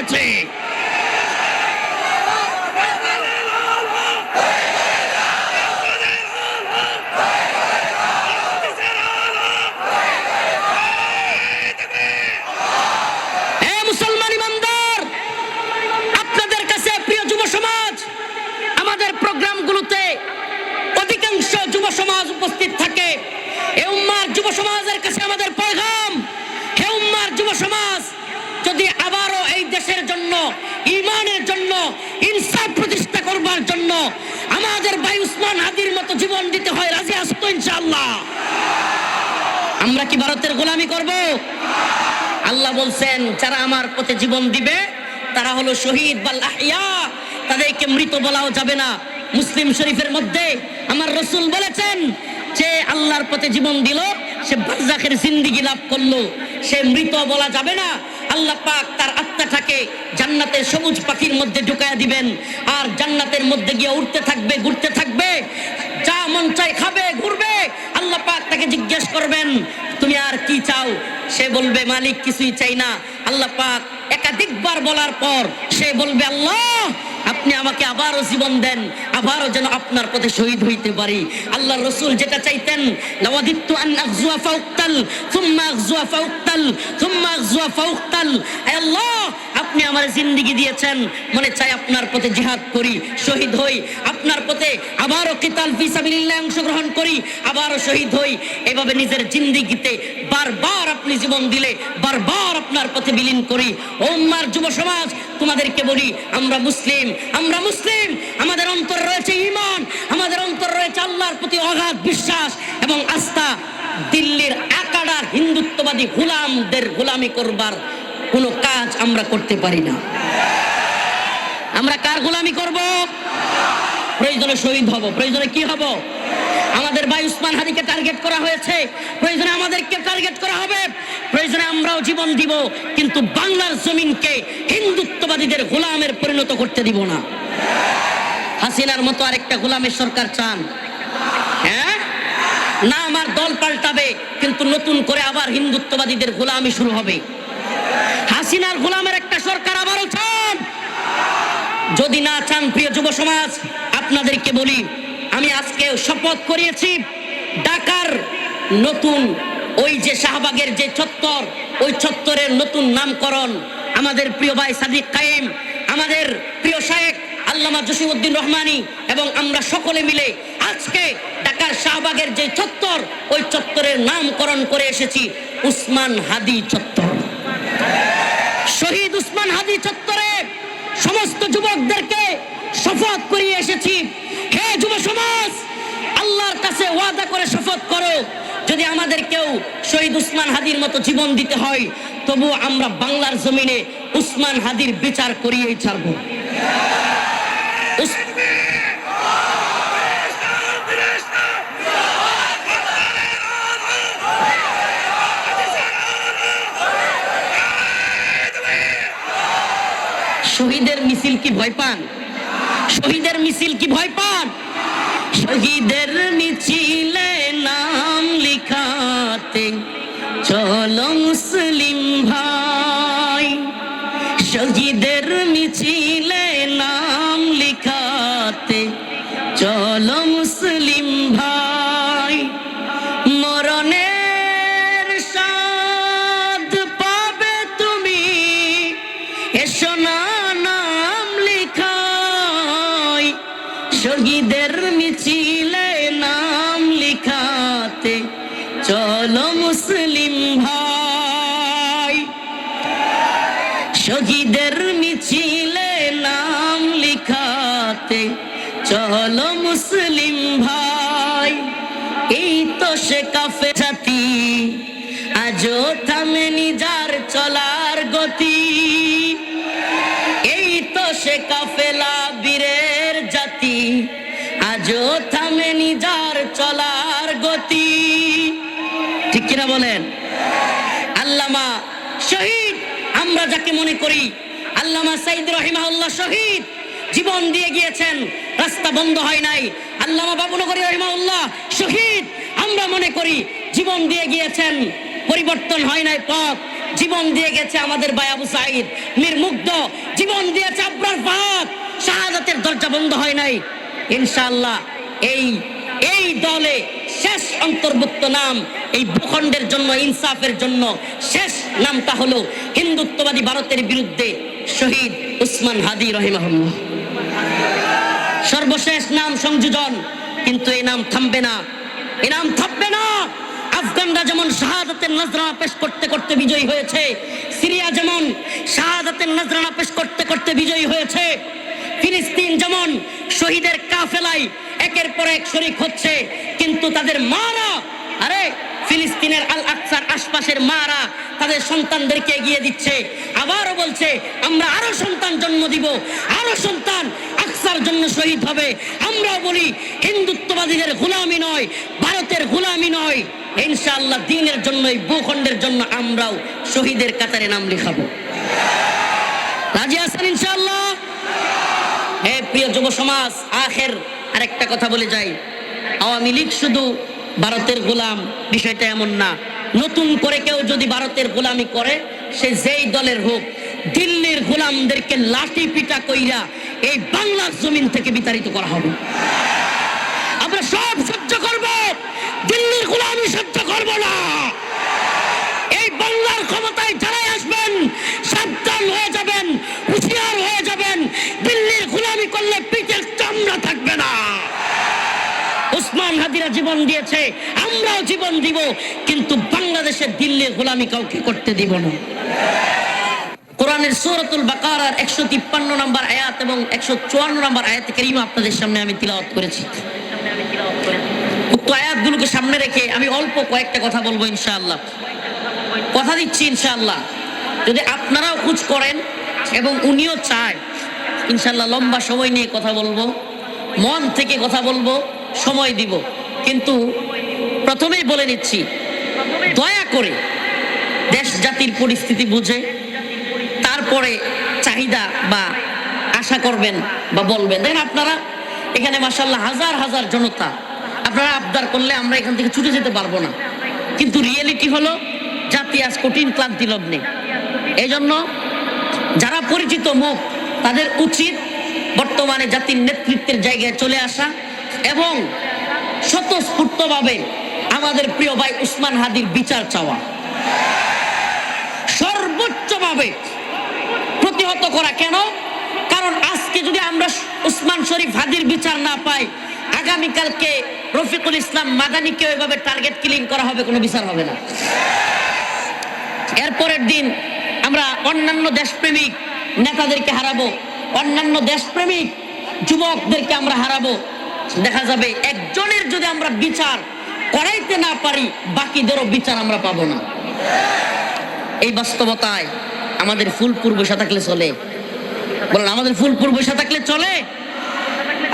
হয়েছে। মুসলমান ইমানদার, আপনাদের কাছে প্রিয় যুব সমাজ, আমাদের প্রোগ্রামগুলোতে অধিকাংশ যুব সমাজ উপস্থিত থাকে। হে উম্মার যুব সমাজের কাছে আমাদের পয়গাম, হে উম্মার যুব সমাজ, যদি আবারও এই দেশের জন্য, ঈমানের জন্য, ইনসাফ প্রতিষ্ঠা করবার জন্য আমাদের ভাই উসমান হাদির মতো জীবন দিতে হয়, রাজি আছো তো ইনশাআল্লাহ? আমরা কি ভারতের গোলামি করব? আল্লাহ বলছেন, যারা আমার পথে জীবন দিবে তারা হলো শহীদ বাল আহিয়া, তাদেরকে মৃত বলাও যাবে না। মুসলিম শরীফের মধ্যে আমার রাসূল বলেছেন, যে আল্লাহর পথে জীবন দিল সে বারজাখের জিন্দেগি লাভ করলো, সে মৃত বলা যাবে না। আল্লাহ পাক তার আত্মাটাকে জান্নাতের সবুজ পাখির মধ্যে ঢুকায়া দিবেন, আর জান্নাতের মধ্যে গিয়ে উঠতে থাকবে, ঘুরতে থাকবে, যা মন চাই খাবে, ঘুরবে। আল্লাহ পাক তাকে জিজ্ঞেস করবেন, তুমি আর কি চাও? সে বলবে, মালিক কিছুই চাই না। আল্লাহ পাক একাধিকবার বলার পর সে বলবে, আল্লাহ আপনি আমাকে আবারও জীবন দেন, আবারও যেন আপনার পথে শহীদ হইতে পারি। আল্লাহর রাসূল যেটা চাইতেন, লাওয়াদিতু আন আগজুয়া ফাউকতাল সুম্মা আগজুয়া ফাউকতাল সুম্মা আগজুয়া ফাউকতাল। হে আল্লাহ, আপনি আমার জিন্দেগি দিয়েছেন, মনে চাই আপনার পথে জিহাদ করি, শহীদ হই, আপনার পথে আবারও কিতাল ফি সাবিলিল্লাহ অংশগ্রহণ করি, আবারও শহীদ হই। এভাবে নিজের জিন্দেগিতে বারবার আপনি জীবন দিলে বারবার আপনার পথে বিলীন করি। ও উম্মার যুব সমাজ, তোমাদেরকে বলি, আমরা মুসলিম, আমরা মুসলিম, আমাদের অন্তর রয়েছে ঈমান, আমাদের অন্তর রয়েছে আল্লাহর প্রতি অগাধ বিশ্বাস এবং আস্থা। দিল্লির আকাডা হিন্দুত্ববাদী গোলামদের গোলামি করবার কোনো কাজ আমরা করতে পারি না। আমরা কার গোলামি করব? প্রয়োজনে শহীদ হব, প্রয়োজনে কি হব? আমাদের ভাই উসমান হাদিকে টার্গেট করা হয়েছে, প্রয়োজনে আমাদেরকে টার্গেট করা হবে, প্রয়োজনে আমরাও জীবন দিব, কিন্তু বাংলার জমিনকে হিন্দুত্ববাদীদের গোলামের পরিণত করতে দিব না। হাসিনার মতো আরেকটা গোলামের সরকার চান? হ্যাঁ না, আমার দল পাল্টাবে, কিন্তু নতুন করে আবার হিন্দুত্ববাদীদের গোলামি শুরু হবে। হাসিনার গোলামের একটা সরকার আবারও চান? যদি না চান, প্রিয় যুব সমাজ, আপনাদেরকে বলি, আমি আজকে শপথ করিয়েছি, ঢাকার নতুন ওই যে শাহবাগের যে চত্বর, ওই চত্বরের নতুন নামকরণ আমাদের প্রিয় ভাই সাদিক কায়েম, আমাদের প্রিয় শায়েখ আল্লামা জসিমউদ্দিন রহমানী এবং আমরা সকলে মিলে আজকে ঢাকার শাহবাগের যে চত্বর, ওই চত্বরের নামকরণ করে এসেছি উসমান হাদি চত্বর। শহীদ উসমান হাদি চত্বরে সমস্ত যুবকদেরকে শপথ করিয়ে এসেছি, হে যুব সমাজ, আল্লাহর কাছে ওয়াদা করে শপথ করো, যদি আমাদেরকেও শহীদ উসমান হাদির মতো জীবন দিতে হয়, তবু আমরা বাংলার জমিনে উসমান হাদির বিচার করিয়েই ছাড়ব। শহীদের মিছিল কি ভয় পান? শহীদের মিছিল কি ভয় পান? শহীদের মিছিলে নাম লিখাতে চলো মুসলিম ভাই, শহীদের মিছিলে নাম লিখাতে চলো মুসলিম ভাই। মরণের স্বাদ পাবে তুমি, এসো না নাম লিখাই, শহীদের মিছিলে নাম লিখাতে চলো মুসলিম ভাই। শহীদের মিছিলে নাম লিখাতে চলো মুসলিম ভাই। এই তো সে কাফে জাতি, আজও থামেনি যার চলার গতি। এই তো সে কাফেলা বীরের জাতি, আজও থামেনি যার চলার গতি। ঠিক কিনা বলেন? আল্লামা শহীদ আমরা যাকে মনে করি, আল্লামা সাইদ রহিমাহুল্লাহ শহীদ, জীবন দিয়ে গিয়েছেন, রাস্তা বন্ধ হয় নাই। আল্লামা বাবুনগরী রহিমাহুল্লাহ শহীদ, আমরা মনে করি জীবন দিয়ে গিয়েছেন, পরিবর্তন হয় নাই পথ, জীবন দিয়ে গেছে আমাদের ভাই আবু সাঈদ মীর মুগ্ধ, জীবন দিয়েছে আবরার ফাহাদ, শাহাদাতের দরজা বন্ধ হয় নাই। ইনশাআল্লাহ এই দলে শেষ অন্তর্ভুক্ত নাম এই ভূখণ্ডের জন্য, ইনসাফের জন্য শেষ নামটা হলো হিন্দুত্ববাদী ভারতের বিরুদ্ধে শহীদ উসমান হাদি রহিমাহুল্লাহ। সর্বশেষ নাম সংযোজন, কিন্তু এই নাম থামবে না, এই নাম থামবে না। আফগানরা যেমন শাহাদাতের নজরানা পেশ করতে করতে বিজয়ী হয়েছে, সিরিয়া যেমন শাহাদাতের নজরানা পেশ করতে করতে বিজয়ী হয়েছে, ফিলিস্তিন যেমন শহীদের কাফেলায় একের পর এক শরীক হচ্ছে, কিন্তু তাদের মারা, আরে ফিলিস্তিনের আল আকসার আশপাশের মারা তাদের সন্তানদেরকে এগিয়ে দিচ্ছে। আবারও বলছে আমরা আরো সন্তান জন্ম দিব, আরো সন্তান আকসার জন্য শহীদ হবে। আমরাও বলি হিন্দুত্ববাদীদের গোলামি নয়, ভারতের গোলামি নয়, ইনশাআল্লাহ দ্বীনের জন্য, এই ভূখণ্ডের জন্য আমরাও শহীদের কাতারে নাম লিখাবো। রাজি আছেন ইনশাআল্লাহ? হে প্রিয় যুব সমাজ, আখের আরেকটা কথা বলে যাই, আওয়ামী লীগ শুধু ভারতের গোলাম, বিষয়টা এমন না। নতুন করে কেউ যদি ভারতের গোলামি করে, সে যেই দলের হোক, দিল্লির গোলামদেরকে লাঠি পিটা কইরা এই বাংলার জমিন থেকে বিতাড়িত করা হবে। আমরা সব সহ্য করব, দিল্লির গোলামি সহ্য করব না। এই বাংলার ক্ষমতায় যারাই আসবেন সাবধান হয়ে যাবেন, হুঁশিয়ার হয়ে যাবেন। দিল্লির গোলামি করলে পিঠের চামড়া থাকবে না। উসমান হাদিরা জীবন দিয়েছে, আমরাও জীবন দিব, কিন্তু বাংলাদেশের দিল্লির গোলামি কাউকে করতে দিব না। কোরআনের সূরাতুল বাকারার 153 নম্বর আয়াত এবং 154 নম্বর আয়াত কারীমা আপনাদের সামনে আমি তিলাওয়াত করেছি। উক্ত আয়াতগুলোকে সামনে রেখে আমি অল্প কয়েকটা কথা বলবো ইনশাআল্লাহ। কথা দিচ্ছি ইনশাআল্লাহ, যদি আপনারাও খোঁজ করেন এবং উনিও চায়, ইনশাআল্লাহ লম্বা সময় নিয়ে কথা বলবো, মন থেকে কথা বলবো, সময় দিব। কিন্তু প্রথমেই বলে নিচ্ছি, দয়া করে দেশ জাতির পরিস্থিতি বুঝে তারপরে চাহিদা বা আশা করবেন বা বলবেন। দেখেন আপনারা এখানে মাশাআল্লাহ হাজার হাজার জনতা, আপনারা আবদার করলে আমরা এখান থেকে ছুটে যেতে পারবো না, কিন্তু রিয়েলিটি হলো জাতি আজ কঠিন ক্লান্তি লগ্নে। এই জন্য যারা পরিচিত মুখ, তাদের উচিত বর্তমানে জাতির নেতৃত্বের জায়গায় চলে আসা এবং স্বতঃস্ফূর্তভাবে আমাদের প্রিয় ভাই উসমান হাদির বিচার চাওয়া, সর্বোচ্চভাবে প্রতিহত করা। কেন? কারণ আজকে যদি আমরা উসমান শরীফ হাদির বিচার না পাই, আগামীকালকে রফিকুল ইসলাম মাদানিকে ওইভাবে টার্গেট কিলিং করা হবে, কোনো বিচার হবে না। এরপরের দিন আমরা অন্যান্য দেশপ্রেমিক নেতাদেরকে হারাবো, অন্যান্য দেশপ্রেমিক যুবকদেরকে আমরা হারাবো। দেখা যাবে একজনের যদি আমরা বিচার করাইতে না পারি, বাকিদেরও বিচার আমরা পাবো না। এই বাস্তবতায় আমাদের ফুলপুর বসে থাকলে চলে? বলেন, আমাদের ফুলপুর বসে থাকলে চলে?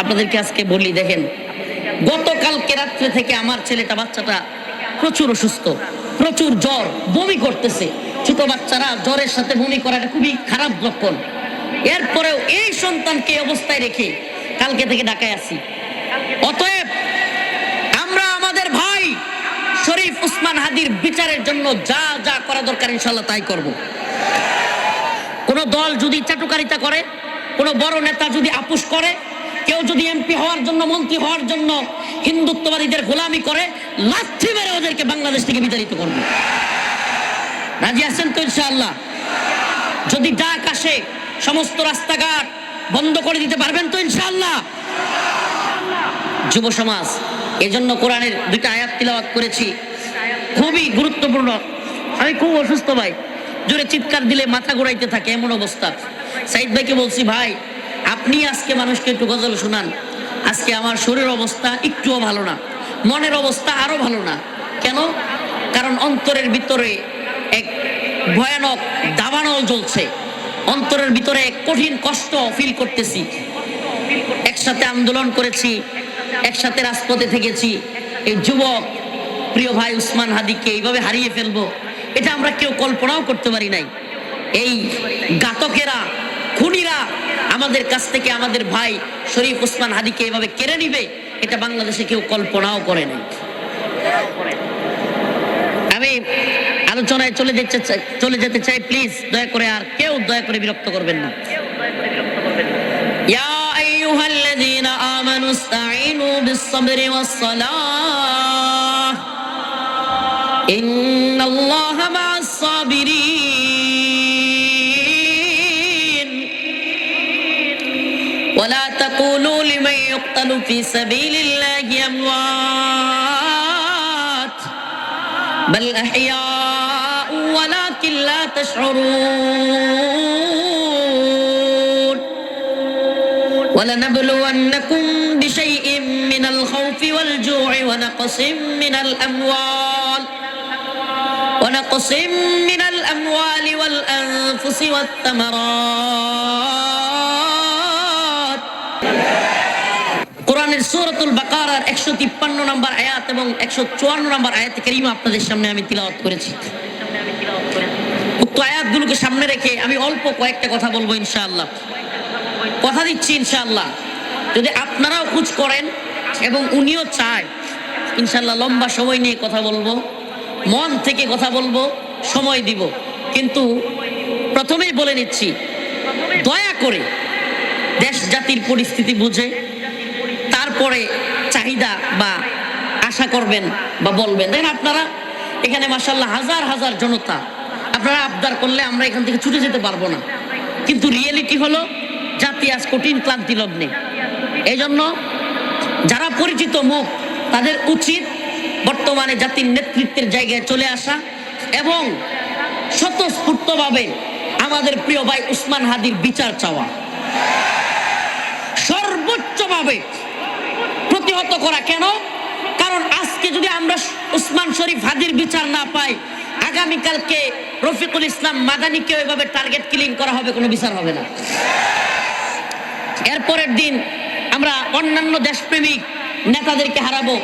আপনাদেরকে আজকে বলি, দেখেন গতকালকে রাত্রে থেকে আমার ছেলেটা, বাচ্চাটা প্রচুর অসুস্থ, প্রচুর জ্বর, বমি করতেছে। ছোট বাচ্চারা জ্বরের সাথে বমি করাটা খুবই খারাপ লক্ষণ। এরপরেও এই সন্তানকে অবস্থায় রেখে কালকে থেকে ঢাকায় আসি। অতএব আমরা আমাদের ভাই শরীফ উসমান হাদির বিচারের জন্য যা যা করা দরকার ইনশাআল্লাহ তাই করব। কোন দল যদি চাটুকারিতা করে, কোন বড় নেতা যদি আপোষ করে, কেউ যদি এমপি হওয়ার জন্য, মন্ত্রী হওয়ার জন্য হিন্দুত্ববাদীদের গোলামি করে, লাথি মেরে ওদেরকে বাংলাদেশ থেকে বিতাড়িত করব। রাজি আছেন তো ইনশাআল্লাহ? যদি ডাক আসে, সমস্ত রাস্তাঘাট বন্ধ করে দিতে পারবেন তো ইনশাআল্লাহ? যুব সমাজ, এজন্য কোরআনের 2টা আয়াত তিলাওয়াত করেছি, খুবই গুরুত্বপূর্ণ। আমি খুব অসুস্থ ভাই, জোরে চিৎকার দিলে মাথা ঘুরাইতে থাকে, এমন অবস্থা। সাইদ ভাইকে বলছি, ভাই আপনি আজকে মানুষকে একটু গজল শোনান। আজকে আমার শরীরের অবস্থা একটুও ভালো না, মনের অবস্থা আরো ভালো না। কেন? কারণ অন্তরের ভিতরে এক ভয়ানক দাবানল জ্বলছে, অন্তরের ভিতরে এক কঠিন কষ্ট ফিল করতেছি। একসাথে আন্দোলন করেছি, একসাথে রাজপথে থেকেছি। এই যুবক প্রিয় ভাই উসমান হাদিকে এইভাবে হারিয়ে ফেলবো, এটা আমরা কেউ কল্পনাও করতে পারি নাই। এই ঘাতকেরা, খুনিরা আমাদের কাছ থেকে আমাদের ভাই শরীফ উসমান হাদিকে এইভাবে কেড়ে নিবে, এটা বাংলাদেশে কেউ কল্পনাও করে নাই। আমি আলোচনায় চলে যেতে চাই, প্লিজ দয়া করে আর কেউ দয়া করে বিরক্ত করবেন না। ইয়া আইয়ুহাল্লাযীনা আমানু ইসতাঈনু বিস-সাবরি ওয়াস-সালাহ ইন্নাল্লাহা মা'আস-সাবিরিন ওয়া লা তাকুলু লিমান ইউকতালু ফী সাবিলিল্লাহি আমওয়াত বাল আহইয়াউ ওয়ালাকিন লা তাশউরুন ولنبلونكم بشيء من الخوف والجوع ونقص من الأموال والأنفس والثمرات কোরআনের সূরাতুল বাকারার 153 নম্বর আয়াত এবং 154 নম্বর আয়াত কারীমা আপনাদের সামনে আমি তিলাওয়াত করেছি। উক্ত আয়াতগুলোকে সামনে রেখে আমি অল্প কয়েকটা কথা বলবো ইনশাআল্লাহ। কথা দিচ্ছি ইনশাআল্লাহ যদি আপনারাও খোঁজ করেন এবং উনিও চায়, ইনশাআল্লাহ লম্বা সময় নিয়ে কথা বলবো, মন থেকে কথা বলবো, সময় দিব। কিন্তু প্রথমেই বলে নিচ্ছি, দয়া করে দেশ জাতির পরিস্থিতি বুঝে তারপরে চাহিদা বা আশা করবেন বা বলবেন। দেখেন আপনারা এখানে মাশাআল্লাহ হাজার হাজার জনতা, আপনারা আবদার করলে আমরা এখান থেকে ছুটে যেতে পারবো না, কিন্তু রিয়েলিটি হলো জাতি আজ কঠিন ক্লান্তি লগ্নে। এই জন্য যারা পরিচিত মুখ তাদের উচিত বর্তমানে জাতির নেতৃত্বের জায়গায় চলে আসা এবং স্বতঃস্ফূর্তভাবে আমাদের প্রিয় ভাই উসমান হাদির বিচার চাওয়া, সর্বোচ্চভাবে প্রতিহত করা। কেন? কারণ আজকে যদি আমরা উসমান শরীফ হাদির বিচার না পাই, আগামীকালকে রফিকুল ইসলাম মাদানিকে ওইভাবে টার্গেট কিলিং করা হবে, কোনো বিচার হবে না। এরপরের দিন আমরা অন্যান্য দেশপ্রেমিক নেতাদেরকে হারাবো,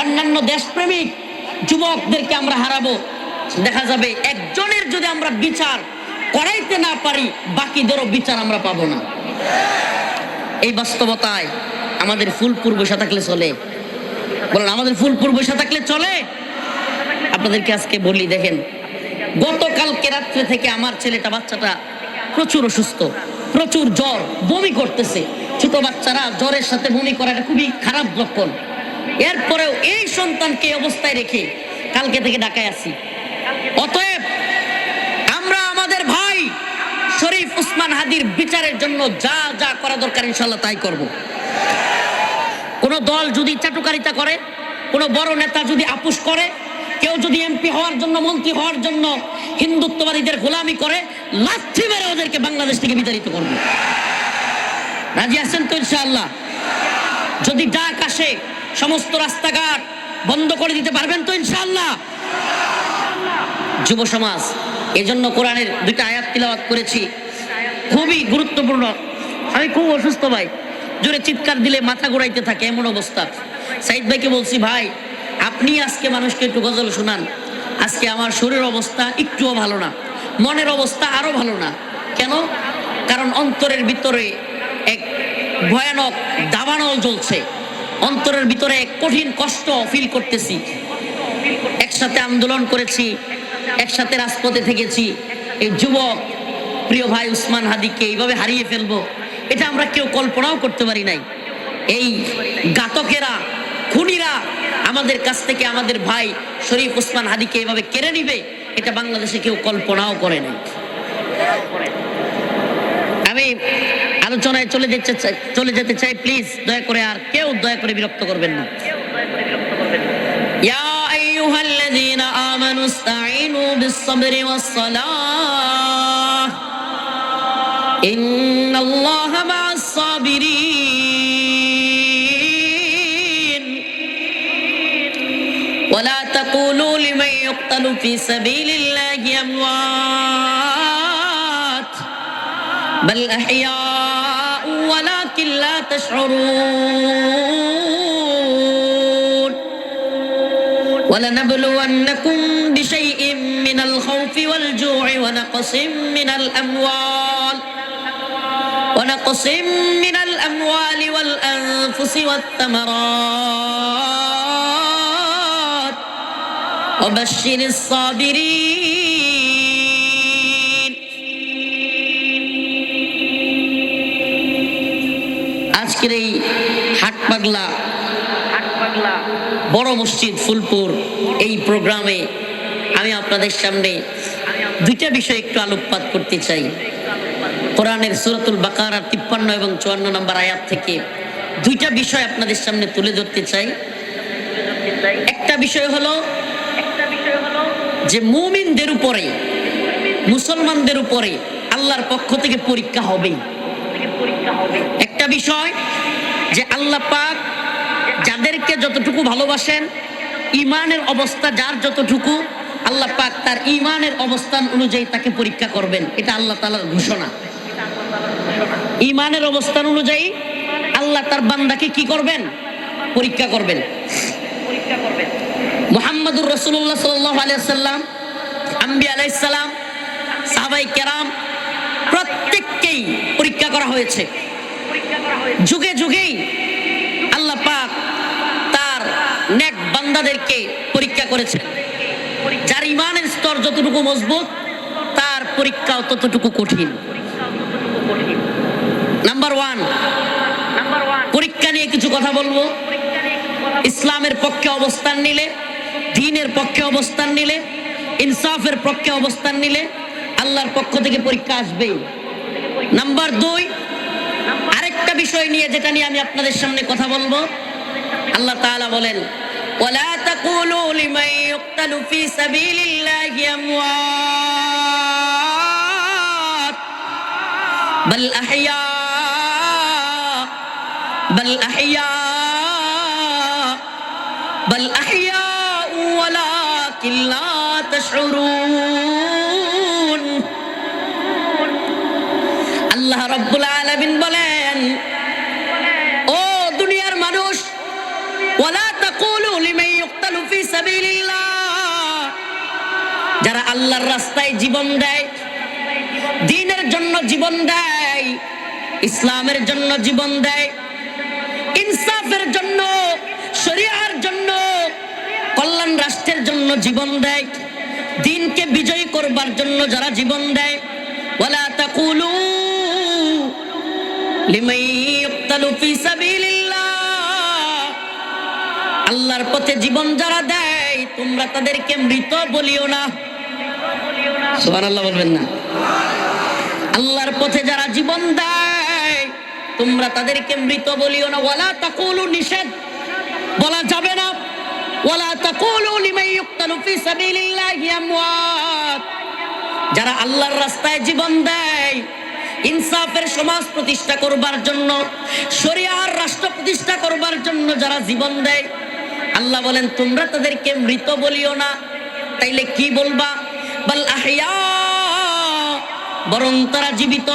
অন্যান্য দেশপ্রেমিক যুবকদেরকে আমরা হারাবো। দেখা যাবে একজনের যদি আমরা বিচার করাইতে না পারি, বাকিদেরও বিচার আমরা পাবো না। এই বাস্তবতায় আমাদের ফুলপুর বসে থাকলে চলে? বলেন, আমাদের ফুলপুর বসে থাকলে চলে? আপনাদেরকে আজকে বলি, দেখেন গতকালকে রাত্রে থেকে আমার ছেলেটা, বাচ্চাটা প্রচুর অসুস্থ, প্রচুর জ্বর, বমি করতেছে। ছোট বাচ্চারা জ্বরের সাথে বমি করা এটা খুবই খারাপ লক্ষণ। এরপরেও এই সন্তানকে অবস্থায় রেখে কালকে থেকে ঢাকায় আসি। অতএব আমরা আমাদের ভাই শরীফ উসমান হাদির বিচারের জন্য যা যা করা দরকার ইনশাআল্লাহ তাই করব। কোন দল যদি চাটুকারিতা করে, কোন বড় নেতা যদি আপোষ করে, কেউ যদি এমপি হওয়ার জন্য, মন্ত্রী হওয়ার জন্য হিন্দুত্ববাদীদের গোলামি করে, লাথি মেরে ওদেরকে বাংলাদেশ থেকে বিতাড়িত করবে। রাজি আছেন তো ইনশাআল্লাহ? যদি ডাক আসে সমস্ত রাস্তাঘাট বন্ধ করে দিতে পারবেন তো ইনশাআল্লাহ? যুব সমাজ, এজন্য কোরআনের দুইটা আয়াত তিলাওয়াত করেছি, খুবই গুরুত্বপূর্ণ। আমি খুব অসুস্থ ভাই, জোরে চিৎকার দিলে মাথা ঘুরাইতে থাকে এমন অবস্থা। সাইদ ভাইকে বলছি, ভাই আপনি আজকে মানুষকে একটু গজল শোনান। আজকে আমার শরীরের অবস্থা একটুও ভালো না, মনের অবস্থা আরো ভালো না। কেন? কারণ অন্তরের ভিতরে এক ভয়ানক দাবানল জ্বলছে, অন্তরের ভিতরে এক কঠিন কষ্ট ফিল করতেছি। একসাথে আন্দোলন করেছি, একসাথে রাজপথে থেকেছি। এই যুবক প্রিয় ভাই উসমান হাদিকে এইভাবে হারিয়ে ফেলবো, এটা আমরা কেউ কল্পনাও করতে পারি নাই। এই ঘাতকেরা, খুনিরা আমাদের কাছ থেকে আমাদের ভাই শরীফ উসমান হাদিকে এইভাবে কেড়ে নিবে, এটা বাংলাদেশে কেউ কল্পনাও করে নাই। আমি আলোচনায় চলে যেতে চাই, প্লিজ দয়া করে আর কেউ দয়া করে বিরক্ত করবেন না। ইয়া আইয়ুহাল্লাযীনা আমানু ইসতাঈনু বিস-সাবরি ওয়াস-সালাহ ইন্নাল্লাহা মা'আস-সাবিরিন ওয়া লা তাকুলু লিমান ইউকতালু ফী সাবিলিল্লাহি আমওয়াত বাল আহইয়াউ ওয়ালাকিন লা তাশউরুন ولنبلونكم بشيء من الخوف والجوع ونقص من الأموال والأنفس والثمرات وبشر الصابرين আজকের এই হাট পাগলা বড় মসজিদ ফুলপুর এই প্রোগ্রামে আমি আপনাদের সামনে দুইটা বিষয় একটু আলোকপাত করতে চাই। কোরআনের সূরাতুল বাকারা 53 এবং 54 নম্বর আয়াত থেকে দুইটা বিষয় আপনাদের সামনে তুলে ধরতে চাই। একটা বিষয় হলো যে মুমিনদের উপরে, মুসলমানদের উপরে আল্লাহর পক্ষ থেকে পরীক্ষা হবে। একটা বিষয় যে আল্লাহ পাক যাদেরকে যতটুকু ভালোবাসেন, ঈমানের অবস্থা যার যতটুকু, আল্লাহ পাক তার ঈমানের অবস্থান অনুযায়ী তাকে পরীক্ষা করবেন। এটা আল্লাহ তাআলার ঘোষণা। ঈমানের অবস্থান অনুযায়ী আল্লাহ তার বান্দাকে কি করবেন? পরীক্ষা করবেন। মুহাম্মদুর রাসূলুল্লাহ সাল্লাল্লাহু আলাইহি ওয়াসাল্লাম, আম্বিয়া আলাইহিস সালাম, সাহাবায়ে কেরাম প্রত্যেককেই পরীক্ষা করা হয়েছে। যুগে যুগেই আল্লাহ পাক তার নেক বান্দাদেরকে পরীক্ষা করেছেন। যার ঈমানের স্তর যতটুকু মজবুত, তার পরীক্ষাও ততটুকু কঠিন। নাম্বার 1, পরীক্ষা নিয়ে কিছু কথা বলবো। ইসলামের পক্ষে অবস্থান নিলে, দ্বীনের পক্ষে অবস্থান নিলে, ইনসাফের পক্ষে অবস্থান নিলে আল্লাহর পক্ষ থেকে পরীক্ষা আসবেই। নাম্বার 2, আরেকটা বিষয় নিয়ে যেটা নিয়ে আমি আপনাদের সামনে কথা বলবো। আল্লাহ তাআলা বলেন, ওয়ালা তাকুলু লিমান ইউকতালু ফি সাবিলিল্লাহি আমওয়াত বাল আহইয়া ওয়ালাকিন লা তাশউরুন। আল্লাহ রাব্বুল আলামিন বলেন, ও দুনিয়ার মানুষ, ওয়ালা তাকুলু লিমান ইউকতালু ফি সাবিলিল্লাহ, যারা আল্লাহর রাস্তায় জীবন দেয়, দ্বীনের জন্য জীবন দেয়, ইসলামের জন্য জীবন দেয়, ইনসাফের জন্য, শরিয়ার জন্য, কল্যাণ রাষ্ট্রের জন্য জীবন দেয়, দ্বীনকে বিজয়ী করবার জন্য যারা জীবন দেয়, ওয়ালা তাকুলু লিমান ইউকতালু ফি সাবিলিল্লাহ, আল্লাহর পথে জীবন যারা দেয় তোমরা তাদেরকে মৃত বলিও না। সুবহানাল্লাহ বলবেন না? আল্লাহর পথে যারা জীবন দেয় তোমরা তাদেরকে মৃত বলিও না। ওয়ালা তাকুলু, নিষেধ, বলা যাবে না। ওয়ালা তাকুলু লিমান ইউকতালু ফি সাবিলিল্লাহি আমওয়াত, যারা আল্লাহর রাস্তায় জীবন দেয়, ইনসাফের সমাজ প্রতিষ্ঠা করবার জন্য, শরিয়ার রাষ্ট্র প্রতিষ্ঠা করবার জন্য যারা জীবন দেয়, আল্লাহ বলেন তোমরা তাদেরকে মৃত বলিও না। তাইলে কি বলবা? বাল আহইয়া, বরং তারা জীবিত।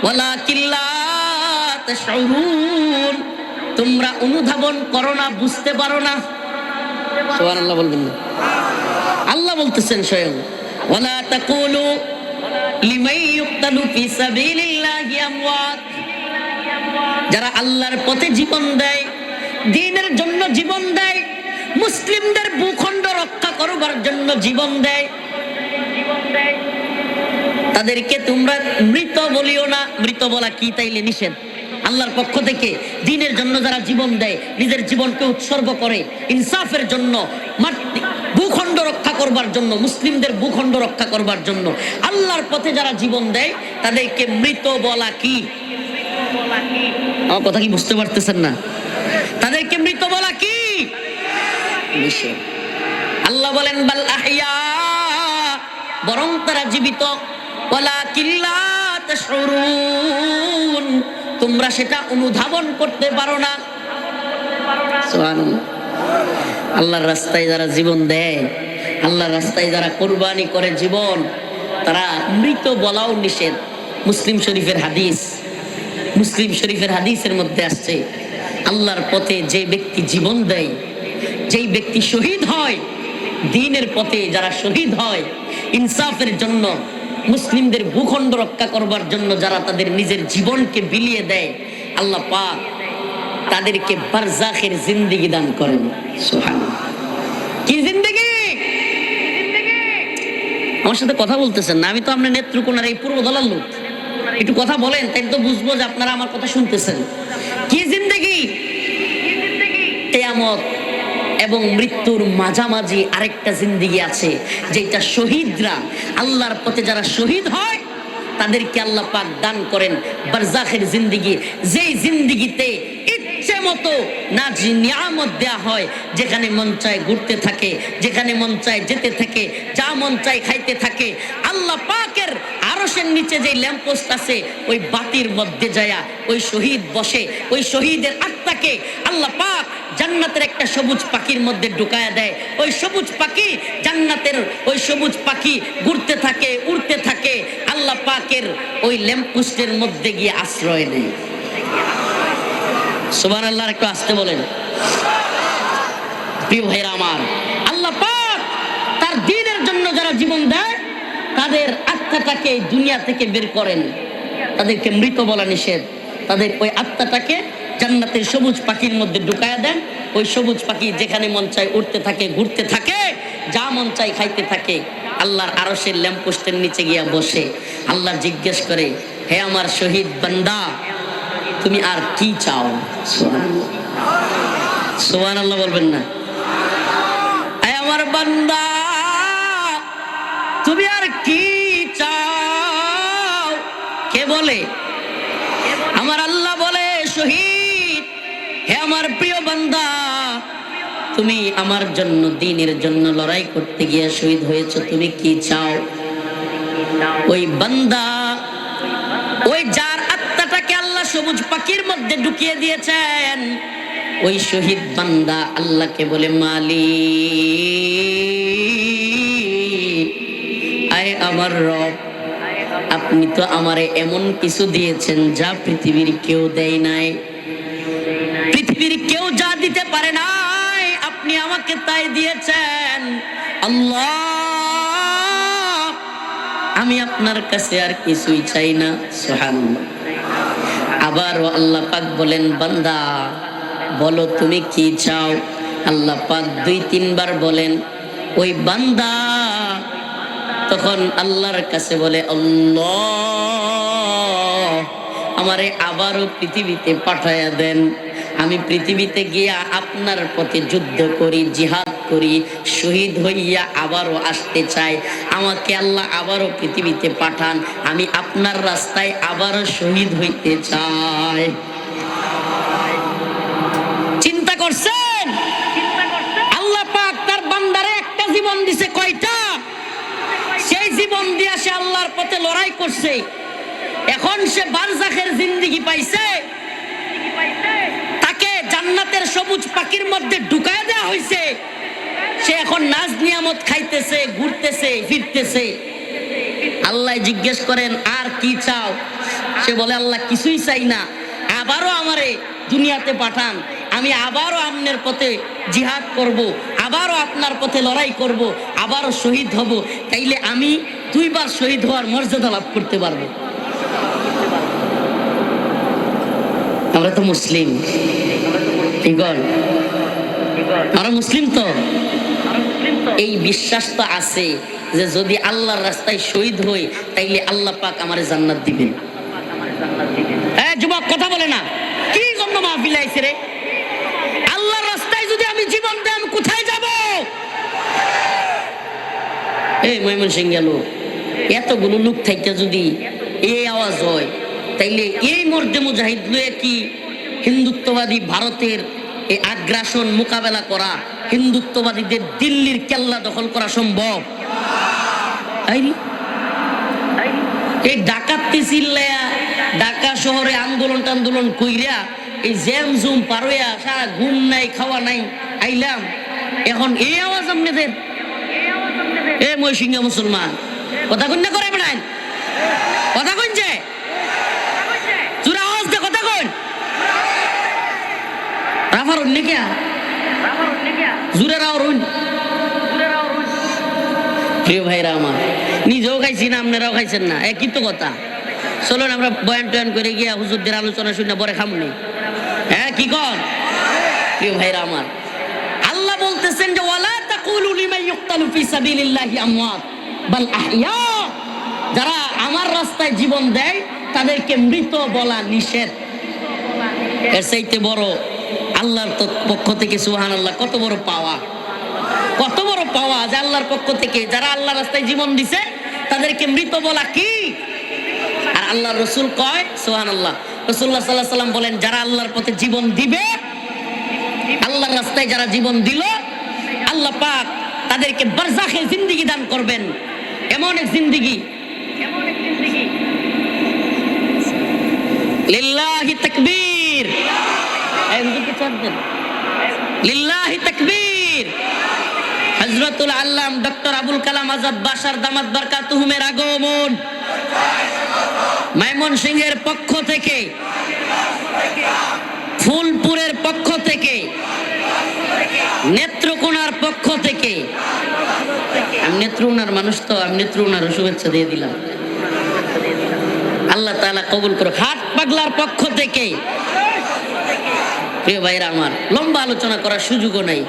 ওয়ালাকিন লা তাশউরুন, তোমরা অনুধাবন করো না, বুঝতে পারো না। সুবহানাল্লাহ বলবেন না? আল্লাহ বলতেছেন স্বয়ং, ওয়ালা তাকুলু লিমান ইউকতালু ফি সাবিলিল্লাহি আমওয়াত, যারা আল্লাহর পথে জীবন দেয়, দ্বীনের জন্য জীবন দেয়, মুসলিমদের ভূখণ্ড রক্ষা করবার জন্য জীবন দেয়, তাদেরকে তোমরা মৃত বলিও না। মৃত বলা কি তাইলে নিষেধ? আল্লাহর পক্ষ থেকে দ্বীনের জন্য যারা জীবন দেয়, নিজের জীবনকে উৎসর্গ করে, ইনসাফের জন্য, ভূখণ্ড রক্ষা করবার জন্য, মুসলিমদের ভূখণ্ড রক্ষা করবার জন্য আল্লাহর পথে যারা জীবন দেয় তাদেরকে মৃত বলা কি? আমার কথা কি বুঝতে পারতেছেন না? তাদেরকে মৃত বলা কি? নিষেধ। আল্লাহ বলেন বাল আহইয়া, বরং তারা জীবিত। ওয়ালাকিন লা তাশউরুন, তোমরা সেটা অনুধাবন করতে পারো না। সুবহানাল্লাহ। আল্লাহর রাস্তায় যারা জীবন দেয়, আল্লাহর রাস্তায় যারা কুরবানি করে জীবন, তারা মৃত বলাও নিষেধ। মুসলিম শরীফের হাদিস, মুসলিম শরীফের হাদিসের মধ্যে আসছে, আল্লাহর পথে যে ব্যক্তি জীবন দেয়, যেই ব্যক্তি শহীদ হয়, দ্বীনের পথে যারা শহীদ হয়, ইনসাফের জন্য, মুসলিমদের ভূখণ্ড রক্ষা করবার জন্য যারা তাদের নিজের জীবনকে বিলিয়ে দেয়, আল্লাহ পাক তাদেরকে বারজাখের জিন্দেগি দান করেন। সুবহানাল্লাহ। কি জিন্দেগি? আমার সাথে কথা বলতেছেন না? আমি তো আপনার নেত্রকোনার এই পূর্ব দলার লোক। একটু কথা বলেন, তাই তো বুঝবো যে আপনারা আমার কথা শুনতেছেন। কি কিয়ামত এবং মৃত্যুর মাঝামাঝি আরেকটা জিন্দেগি আছে, যেটা শহীদরা, আল্লাহর পথে যারা শহীদ হয় তাদেরকে আল্লাহ পাক দান করেন বারজাখের জিন্দেগি, যেই জিন্দেগিতে ইচ্ছে মতো না নিয়ামত দেয়া হয়, যেখানে মন চায় ঘুরতে থাকে, যেখানে মন চায় যেতে থাকে, যা মন চায় খাইতে থাকে। আল্লাহ পাকের আরশের নিচে যে ল্যাম্পপোস্ট আছে, ওই বাতির মধ্যে যায়া ওই শহীদ বসে, ওই শহীদের আত্মাকে আল্লাহ পাক জান্নাতের একটা সবুজ পাখির মধ্যে ঢুকায়া দেয়। ওই সবুজ পাখি জান্নাতের, ওই সবুজ পাখি ঘুরতে থাকে, উড়তে থাকে, আল্লাহ পাকের ওই ল্যাম্পপোস্টের মধ্যে গিয়ে আশ্রয় নেয়। সুবহানাল্লাহ, একটু আসতে বলেন। প্রিয় ভাইরা আমার, আল্লাহ পাক তার দ্বীনের জন্য যারা জীবন দেয় তাদের আত্মাটাকে দুনিয়া থেকে বের করেন, তাদেরকে মৃত বলা নিষেধ। তাদের ওই আত্মাটাকে জান্নাতের সবুজ পাখির মধ্যে ঢুকায়া দেন। ওই সবুজ পাখি যেখানে মন চায় উড়তে থাকে, ঘুরতে থাকে, যা মন চায় খাইতে থাকে। আল্লাহর আরশের ল্যাম্পপোস্টের নিচে গিয়া বসে আল্লাহ জিজ্ঞেস করে, হে আমার শহীদ বান্দা, তুমি আর কি চাও? সুবহানাল্লাহ বলবেন না? হে আমার বান্দা, তুমি আর কি চাও? কে বলে? আমার আল্লাহ বলে, শহীদ, হে আমার প্রিয় বান্দা, তুমি আমার জন্য, দ্বীনের জন্য লড়াই করতে গিয়ে শহীদ হয়েছো, তুমি কি চাও? ওই বান্দা, ওই যার আত্মাটাকে আল্লাহ সবুজ পাখির মধ্যে ঢুকিয়ে দিয়েছেন, ওই শহীদ বান্দা আল্লাহকে বলে, মালিক, আয় আমার রব, আপনি তো আমারে এমন কিছু দিয়েছেন যা পৃথিবীর কেউ দেয় নাই, পৃথিবীর কেউ যা দিতে পারে নাই, আপনি আমাকে তাই দিয়েছেন। আল্লাহ, আমি আপনার কাছে আর কিছুই চাই না। সুবহানাল্লাহ। আবার আল্লাহ পাক বলেন, বান্দা বলো তুমি কি চাও? আল্লাহ পাক 2-3 বার বলেন। ওই বান্দা তখন আল্লাহর কাছে বলে, আল্লাহ, আমারে আবারও পৃথিবীতে পাঠায়া দেন, আমি পৃথিবীতে গিয়া আপনার পথে যুদ্ধ করি, জিহাদ করি, শহীদ হইয়া আবারও আসতে চাই। আমাকে আল্লাহ আবারও পৃথিবীতে পাঠান, আমি আপনার রাস্তায় আবারও শহীদ হইতে চাই। চিন্তা করছেন? আল্লাহ পাক তার বান্দারে একটা জীবন দিছে, কয়টা? সেই জীবন দিয়া সে আল্লাহর পথে লড়াই করছে। এখন সে বারজাখের জিন্দেগি পাইছে, তাকে জান্নাতের সবুজ পাখির মধ্যে ঢুকায় দেওয়া হয়েছে। সে এখন নাজ নিয়ামত খাইতেছে, ঘুরতেছে, ফিরতেছে। আল্লাহ জিজ্ঞেস করেন, আর কি চাও? সে বলে, আল্লাহ কিছুই চাই না, আবারও আমারে দুনিয়াতে পাঠান, আমি আবারও আপনার পথে জিহাদ করব, আবারও আপনার পথে লড়াই করব, আবারও শহীদ হব, তাইলে আমি 2 বার শহীদ হওয়ার মর্যাদা লাভ করতে পারবো। আমরা তো মুসলিম, ঠিক আছে? আমরা মুসলিম তো, এই বিশ্বাস তো আছে যে যদি আল্লাহর রাস্তায় শহীদ হই তাইলে আল্লাহ পাক আমারে জান্নাত দিবেন। হ্যাঁ যুবক, কথা বলে না, কি জন্য মাহফিলে আইছে রে? আল্লাহর রাস্তায় যদি আমি জীবন দেই, আমি কোথায় যাব? এই ময়মনসিংহ গেল, এতগুলো লোক থাকতে যদি এই আওয়াজ হয়, তাইলে এই মর্দে মুজাহিদ লয়ে কি হিন্দুত্ববাদী ভারতের এই আগ্রাসন মোকাবেলা করা, হিন্দুত্ববাদীদের দিল্লির কেল্লা দখল করা সম্ভব? এই ডাকাতি চিল্লায়া ঢাকা শহরে আন্দোলন কইরা এই জ্যাম জুম পারোয়া, সারা ঘুম নাই, খাওয়া নাই, আইলাম। এখন এই আওয়াজ আপনাদের? এ ময়সিংহ মুসলমান, কথা কন্যা করে বেড়ান, কথা কইছে চূড়া আওয়াজ দে, কথা কইন। রাফার উন্নে কে জুরে রাউরুন। প্রিয় ভাইরা আমার, নিজেও খাইছি না, আপনারাও খাইছেন না, একই তো কথা। চলুন আমরা বয়ান টয়ান করে গিয়া হুজুরদের আলোচনা শুনে পরে খামনি। হ্যাঁ কি কর? প্রিয় ভাইরা আমার, আল্লাহ বলতেছেন যে ওয়ালা তাকুলু লিমান ইউকতালু ফি সাবিলিল্লাহি আমওয়াত বাল আহইয়া, যারা আমার রাস্তায় জীবন দেয় তাদেরকে মৃত বলা নিষেধ। এর চাইতে বড় আল্লাহর পক্ষ থেকে সুবহানাল্লাহ, কত বড় পাওয়া, কত বড় পাওয়া যে আল্লাহর পক্ষ থেকে যারা আল্লাহর রাস্তায় জীবন দিছে তাদেরকে মৃত বলা কি। আর আল্লাহর রাসূল কয় সুবহানাল্লাহ, রাসূলুল্লাহ সাল্লাল্লাহু আলাইহি ওয়াসাল্লাম বলেন যারা আল্লাহর পথে জীবন দিবে, আল্লাহর রাস্তায় যারা জীবন দিল, আল্লাহ পাক তাদেরকে বারজাখে জিন্দেগি দান করবেন। এমন এক জিন্দেগি, লিল্লাহি তাকবীর, লিল্লাহি তাকবীর। হযরতুল আল্লাম ডক্টর আবুল কালাম আজাদ বাশার দামাত বারকাতুহুমের আগমন ময়মনসিংহের পক্ষ থেকে, ফুলপুরের পক্ষ থেকে, নেত্রকোনার পক্ষ থেকে, আমি নেত্রকোনার মানুষ তো আমি নেত্রকোনার শুভেচ্ছা দিয়ে দিলাম, আল্লাহ তাআলা কবুল করুক। হাট পাগলার পক্ষ থেকে, প্রিয় ভাইরা আমার, লম্বা আলোচনা করার সুযোগও নাই।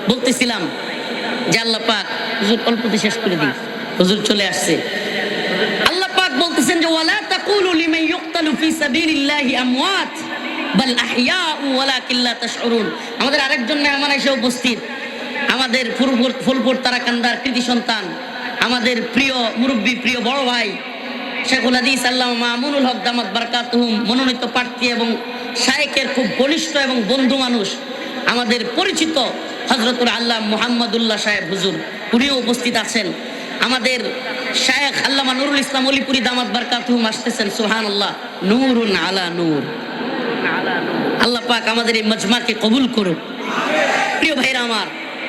বলতেছিলাম যে আল্লাহ পাক, হুজুর অল্পতে শেষ করে দিই, হুজুর চলে আসছে। আল্লাহ পাক বলতেছেন যে ওয়ালা তাকুলু লিমান ইউকতালু ফি সাবিলিল্লাহি আমওয়াত বাল আহইয়াউ ওয়ালাকিন লা তাশউরুন। আমাদের আরেকজন মেহমান এসে উপস্থিত, আমাদের ফুলপুর তারাকান্দার কৃতি সন্তান, আমাদের প্রিয় মুরব্বী, প্রিয় বড় ভাই শেখুল হাদিস আল্লামা মামুনুল হক দামাত বারকাতুহুম, মনোনীত প্রার্থী এবং শায়েখের খুব ঘনিষ্ঠ এবং বন্ধু মানুষ, আমাদের পরিচিত হযরতুল আল্লাহ মুহাম্মদুল্লাহ সাহেব হুজুর, উনিও উপস্থিত আছেন। আমাদের শায়েখ আল্লামা নুরুল ইসলাম অলিপুরি দামাত বারকাতুহুম আসতেছেন। সুবহানাল্লাহ, নূরুন আলা নূর। আল্লাহ পাক আমাদের এই মজমাকে কবুল করুক। প্রিয় ভাইরা আমার,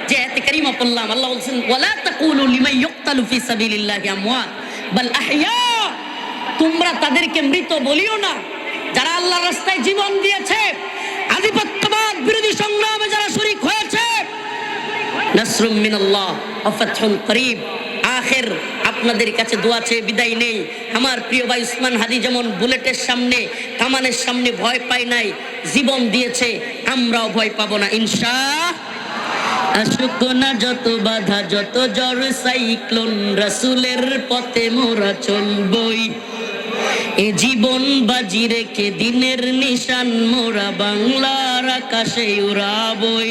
যে আয়াতে কারিমা পড়লাম, আল্লাহ বলছেন ওয়ালা তাকুলু লিমান ইউকতালু ফি সাবিলিল্লাহি আমওয়াত বাল আহইয়া, তোমরা তাদেরকে মৃত বলিও না যারা আল্লাহর রাস্তায় জীবন দিয়েছে, আধিপত্যবাদ বিরোধী সংগ্রামে যারা শরীক হয়েছে। নাসরুম মিনাল্লাহ ওয়া ফাতহুন করিব। আখির আপনাদের কাছে দোয়া চেয়ে বিদায় নেই। আমার প্রিয় ভাই উসমান হাদি যেমন বুলেটের সামনে, কামানের সামনে ভয় পায় নাই, জীবন দিয়েছে, আমরাও ভয় পাবো না ইনশাআল্লাহ। আসুক না যত বাধা, যত ঝড় সাইক্লোন, রাসূলের পথে মোরা চলবই। এ জীবন বাজি রেখে দিনের নিশান মোরা বাংলার আকাশে উড়াবই।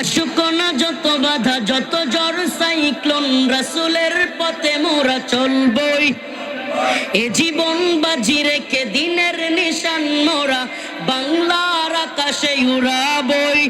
আসুক না যত বাধা, যত ঝড় সাইক্লোন, রাসূলের পথে মোরা চলবই। এ জীবন বাজি রেখে দিনের নিশান মোরা বাংলার আকাশে উড়াবই।